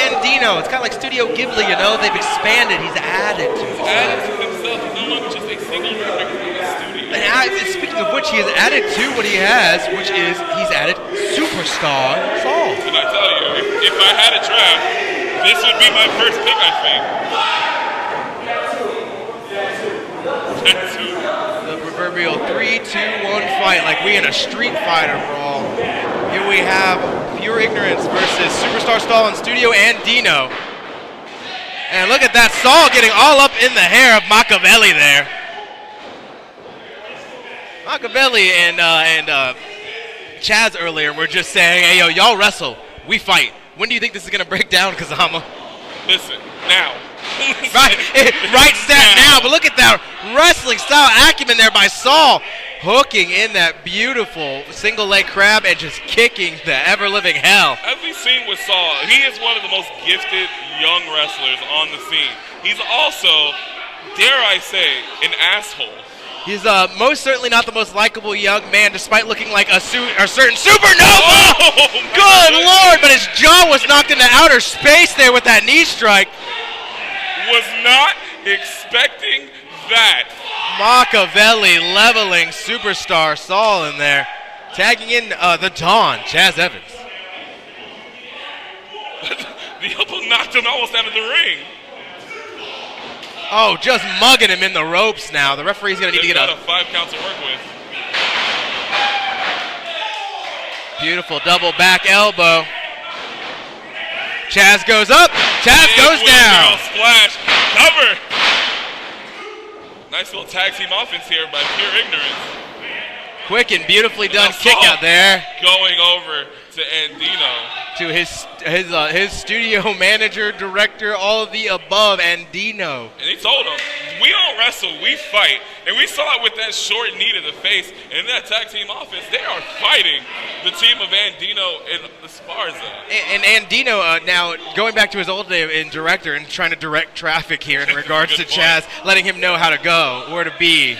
Andino. It's kind of like Studio Ghibli, you know. They've expanded. He's added to himself. He's no longer just a single director from the studio. And speaking of which, he has added to what he has, which is he's added Superstar Saul. Can I tell you, if I had a draft, this would be my first pick, I think. The proverbial 3-2-1 fight, like we in a Street Fighter brawl. Here we have Pure Ignorance versus Superstar Saul and Studio Andino. And look at that, Saul getting all up in the hair of Machiavelli there. Machiavelli and Chaz earlier were just saying, hey, yo, y'all wrestle, we fight. When do you think this is going to break down, Kazama? Listen, now. right stat now, but look at that wrestling style acumen there by Saul. Hooking in that beautiful single leg crab and just kicking the ever-living hell. As we've seen with Saul, he is one of the most gifted young wrestlers on the scene. He's also, dare I say, an asshole. He's most certainly not the most likable young man, despite looking like a certain supernova. Oh, good Lord, but his jaw was knocked into outer space there with that knee strike. Was not expecting that. Machiavelli leveling Superstar Saul in there. Tagging in the Dawn, Chaz Evans. The elbow knocked him almost out of the ring. Oh, just mugging him in the ropes now. The referee's going to need to get a 5 count to work with. Beautiful double back elbow. Chaz goes up. Chaz goes down. Splash. Cover. Nice little tag team offense here by Pure Ignorance. Quick and beautifully done kick out there. Going over to Andino. To his studio manager, director, all of the above, Andino. And he told him, we don't wrestle, we fight. And we saw it with that short knee to the face. And in that tag team offense, they are fighting the team of Andino and Esparaza. And Andino, now going back to his old day in director and trying to direct traffic here in regards to Chaz, letting him know how to go, where to be.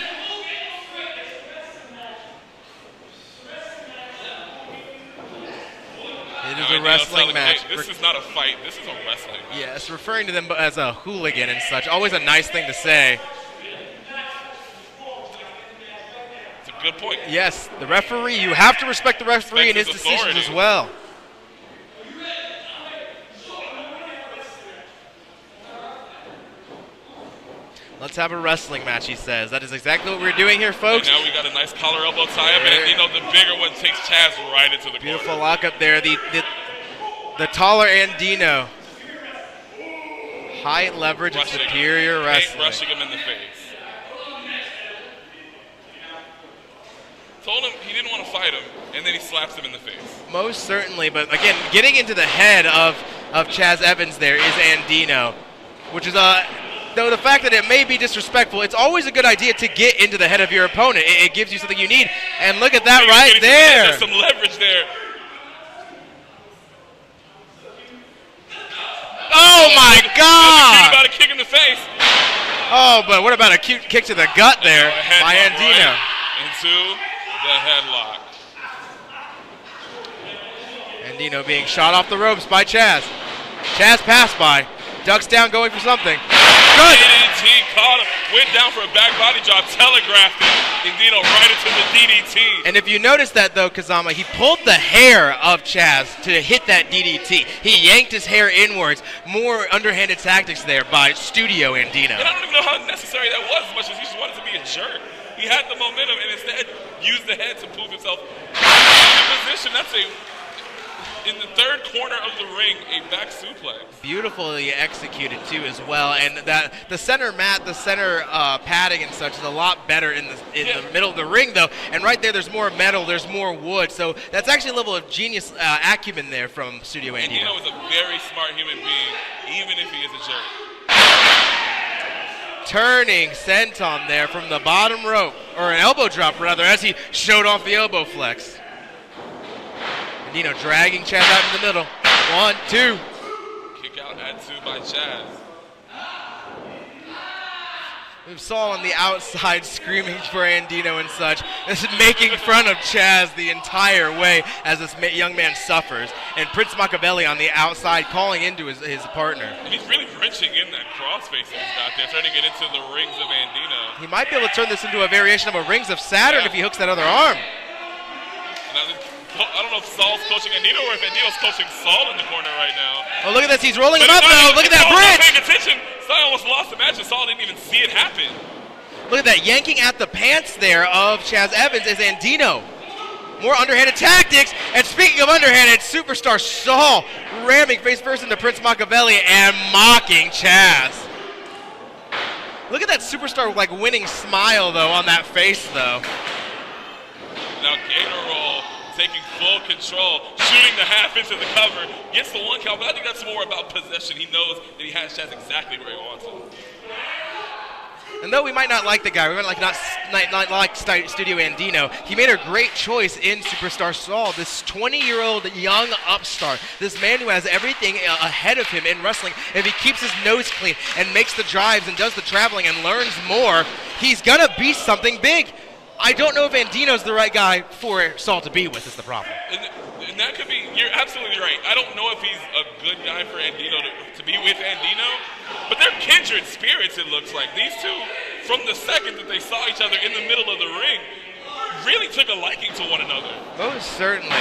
It is a wrestling match. This is not a fight. This is a wrestling match. Yes, referring to them as a hooligan and such. Always a nice thing to say. It's a good point. Yes, the referee. You have to respect the referee and his decisions as well. Let's have a wrestling match, he says. That is exactly what we're doing here, folks. And now we got a nice collar elbow tie-up, and the bigger one takes Chaz right into the corner. Beautiful lockup there. The taller Andino. High leverage and superior wrestling. Rushing him in the face. Told him he didn't want to fight him, and then he slaps him in the face. Most certainly, but again, getting into the head of Chaz Evans there is Andino, which is though the fact that it may be disrespectful, it's always a good idea to get into the head of your opponent. It gives you something you need. And look at that right there. There's some leverage there. Oh my God! About a kick in the face. Oh, but what about a cute kick to the gut there by Andino? Right into the headlock. Andino being shot off the ropes by Chaz. Chaz passed by. Ducks down, going for something. Good! DDT caught him. Went down for a back body drop. Telegraphed it. Andino right into the DDT. And if you notice that, though, Kazama, he pulled the hair of Chaz to hit that DDT. He yanked his hair inwards. More underhanded tactics there by Studio Andino. And I don't even know how necessary that was, as much as he just wanted to be a jerk. He had the momentum and instead used the head to prove himself in position. That's in the third corner of the ring, a back suplex. Beautifully executed too, as well. And that the center mat, the center padding and such is a lot better in the middle of the ring, though. And right there's more metal, there's more wood. So that's actually a level of genius acumen there from Studio Andino. Andino is a very smart human being, even if he is a jerk. Turning senton there from the bottom rope, or an elbow drop rather, as he showed off the elbow flex. Andino dragging Chaz out in the middle. 1, 2. Kick out at 2 by Chaz. We have Saul on the outside screaming for Andino and such. This is making fun of Chaz the entire way as this young man suffers. And Prince Machiavelli on the outside calling into his partner. And he's really wrenching in that crossface that he's got there, trying to get into the rings of Andino. He might be able to turn this into a variation of a Rings of Saturn if he hooks that other arm. I don't know if Saul's coaching Andino or if Andino's coaching Saul in the corner right now. Oh, look at this. He's rolling him up, though. Look at that bridge. Paying attention. Saul almost lost the match, and Saul didn't even see it happen. Look at that. Yanking at the pants there of Chaz Evans is Andino. More underhanded tactics. And speaking of underhanded, superstar Saul ramming face first into Prince Machiavelli and mocking Chaz. Look at that superstar like winning smile, though, on that face, though. Now Gator roll. Taking full control, shooting the half into the cover, gets the 1 count, but I think that's more about possession. He knows that he has Chaz exactly where he wants him. And though we might not like the guy, we might not like Studio Andino, he made a great choice in Superstar Saul, this 20-year-old young upstart, this man who has everything ahead of him in wrestling. If he keeps his nose clean and makes the drives and does the traveling and learns more, he's going to be something big. I don't know if Andino's the right guy for Saul to be with, is the problem. And that could be, you're absolutely right. I don't know if he's a good guy for Andino to be with Andino, but they're kindred spirits, it looks like. These two, from the second that they saw each other in the middle of the ring, really took a liking to one another. Most certainly.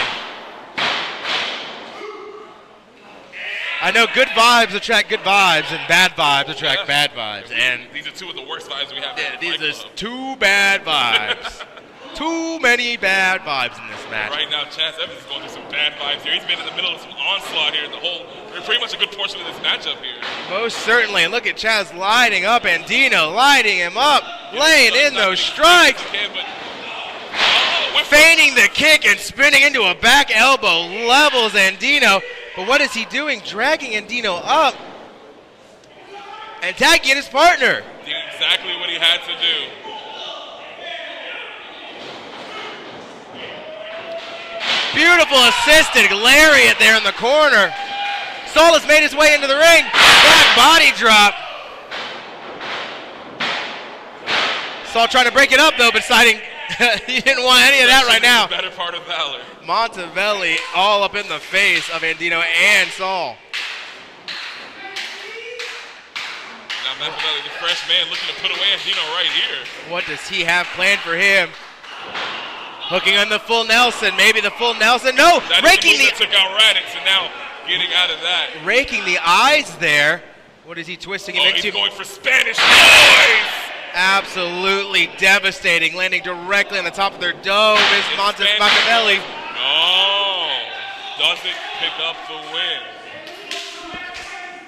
I know good vibes attract good vibes, and bad vibes attract bad vibes. And these are two of the worst vibes we have. Yeah, these are 2 bad vibes. Too many bad vibes in this match. Right now, Chaz Evans is going through some bad vibes here. He's been in the middle of some onslaught here. Pretty much a good portion of this matchup here. Most certainly. And look at Chaz lighting up Andino, lighting him up, laying in those strikes. Feigning the kick and spinning into a back elbow, levels Andino. But what is he doing? Dragging Andino up and tagging his partner. Did exactly what he had to do. Beautiful assisted lariat there in the corner. Saul has made his way into the ring. Back body drop. Saul trying to break it up, though, but deciding he didn't want any of that right now. Better part of valor. Montevelli all up in the face of Andino and Saul. Now Montevelli, the fresh man, looking to put away Andino right here. What does he have planned for him? Hooking on the full Nelson, maybe the full Nelson. No, that raking the. Took out Raditz, and now getting out of that. Raking the eyes there. What is he twisting him into? He's going for Spanish noise. Absolutely devastating, landing directly on the top of their dome is Montes Machiavelli. No, doesn't pick up the win.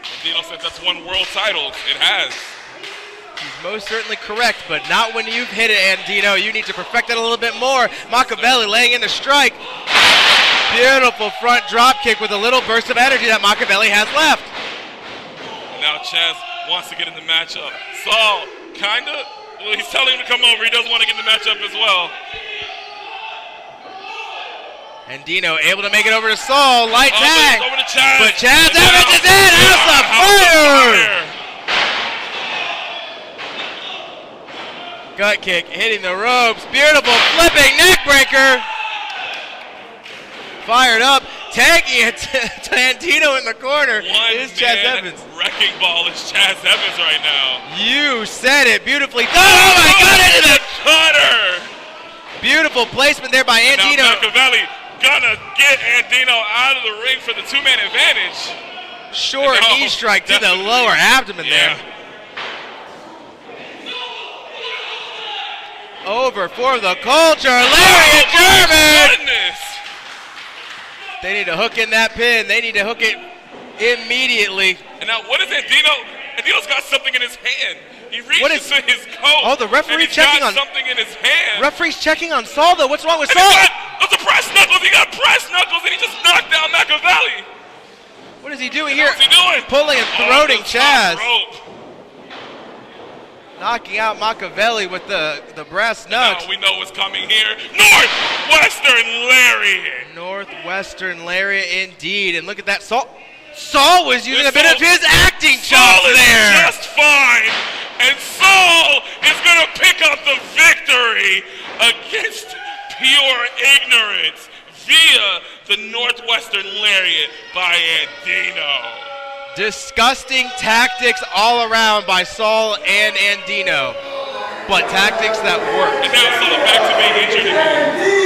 Andino said that's 1 world title. It has. He's most certainly correct, but not when you've hit it, Andino. You need to perfect it a little bit more. Machiavelli laying in the strike. Beautiful front drop kick with a little burst of energy that Machiavelli has left. Now Chaz wants to get in the matchup. Saul, kinda. Well, he's telling him to come over. He doesn't want to get in the matchup as well. Andino able to make it over to Saul. Light tag. Over to Chaz. But Chaz Evans is in. House of Fire. Gut kick hitting the ropes. Beautiful flipping neck breaker. Fired up. Tagging it to Andino in the corner. Is Chaz Evans. Wrecking ball is Chaz Evans right now. You said it beautifully. Oh my God! Into the cutter. Beautiful placement there by Andino. Now Machiavelli gonna get Andino out of the ring for the two-man advantage. Short knee strike to the lower abdomen there. Over for the culture. Lariat German. Goodness. They need to hook in that pin. They need to hook it immediately. And now what is Andino? Andino's got something in his hand. He reaches to his coat. Oh, the referee checking on something in his hand. Referee's checking on Saul though. What's wrong with and Saul? Those are press knuckles. He got press knuckles and he just knocked down Machiavelli. What is he doing here? What's he doing? Pulling and throating Chaz. Rope. Knocking out Machiavelli with the brass knucks. Now we know what's coming here. Northwestern Lariat. Northwestern Lariat indeed. And look at that. Saul was using a bit of his acting chops Saul there. Is just fine. And Saul is going to pick up the victory against pure ignorance via the Northwestern Lariat by Andino. Disgusting tactics all around by Saul and Andino, but tactics that work. And now Saul back to being injured again.